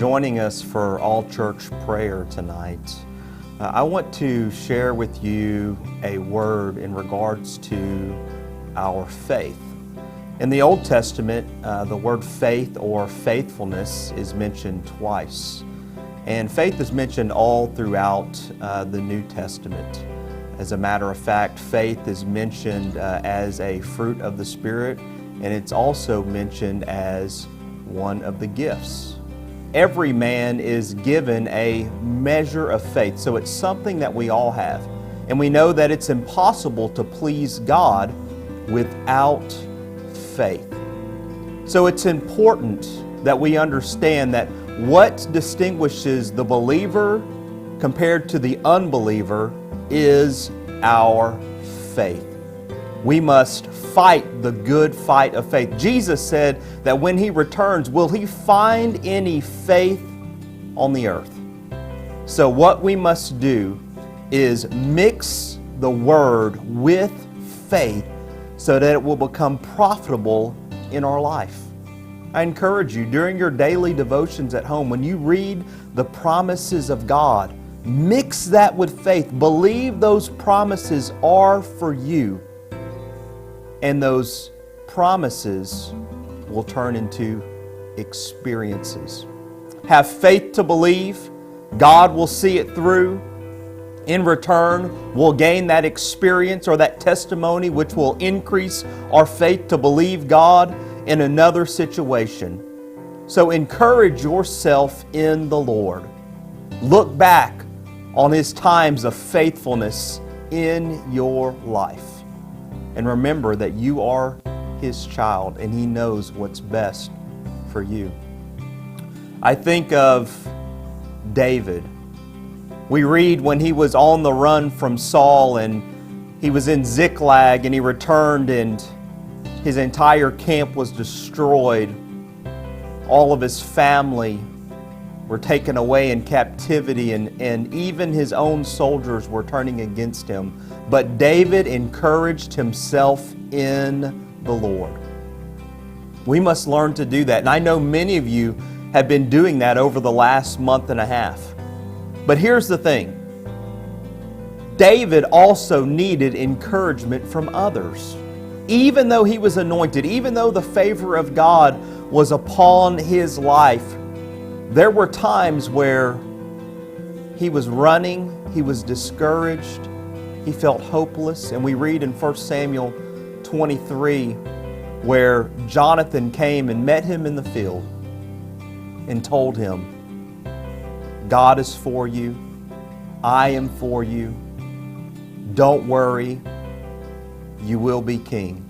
joining us for All Church Prayer tonight. I want to share with you a word in regards to our faith. In the Old Testament, the word faith or faithfulness is mentioned twice. And faith is mentioned all throughout the New Testament. As a matter of fact, faith is mentioned as a fruit of the Spirit, and it's also mentioned as one of the gifts. Every man is given a measure of faith, so it's something that we all have. And we know that it's impossible to please God without faith. So it's important that we understand that what distinguishes the believer compared to the unbeliever is our faith. We must fight the good fight of faith. Jesus said that when He returns, will He find any faith on the earth? So what we must do is mix the Word with faith so that it will become profitable in our life. I encourage you, during your daily devotions at home, when you read the promises of God, mix that with faith. Believe those promises are for you. And those promises will turn into experiences. Have faith to believe. God will see it through. In return, we'll gain that experience or that testimony which will increase our faith to believe God in another situation. So encourage yourself in the Lord. Look back on His times of faithfulness in your life. And remember that you are His child and He knows what's best for you. I think of David. We read when he was on the run from Saul and he was in Ziklag and he returned and his entire camp was destroyed. All of his family were taken away in captivity and even his own soldiers were turning against him. But David encouraged himself in the Lord. We must learn to do that. And I know many of you have been doing that over the last month and a half. But here's the thing. David also needed encouragement from others. Even though he was anointed, even though the favor of God was upon his life, there were times where he was running, he was discouraged, he felt hopeless. And we read in 1 Samuel 23 where Jonathan came and met him in the field and told him, God is for you, I am for you, don't worry, you will be king.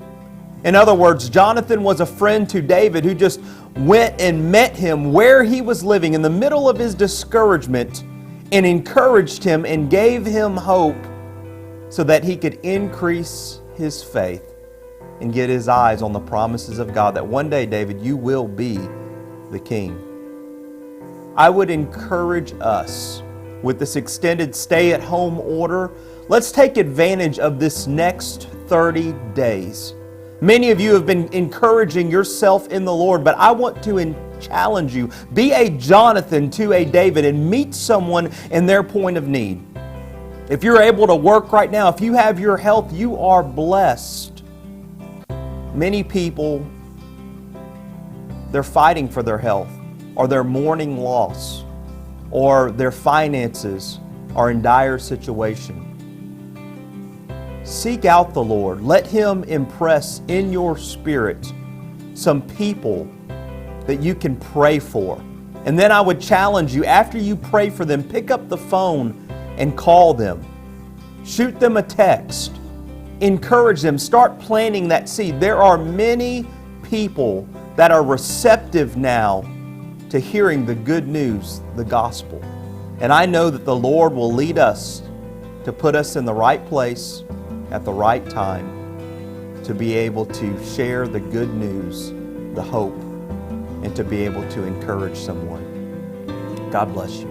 In other words, Jonathan was a friend to David who just went and met him where he was living in the middle of his discouragement and encouraged him and gave him hope so that he could increase his faith and get his eyes on the promises of God that one day, David, you will be the king. I would encourage us with this extended stay-at-home order. Let's take advantage of this next 30 days. Many of you have been encouraging yourself in the Lord, but I want to challenge you. Be a Jonathan to a David and meet someone in their point of need. If you're able to work right now, if you have your health, you are blessed. Many people, they're fighting for their health, or they're mourning loss, or their finances are in dire situation. Seek out the Lord. Let Him impress in your spirit some people that you can pray for. And then I would challenge you, after you pray for them, pick up the phone and call them. Shoot them a text. Encourage them. Start planting that seed. There are many people that are receptive now to hearing the good news, the gospel. And I know that the Lord will lead us to put us in the right place at the right time to be able to share the good news, the hope, and to be able to encourage someone. God bless you.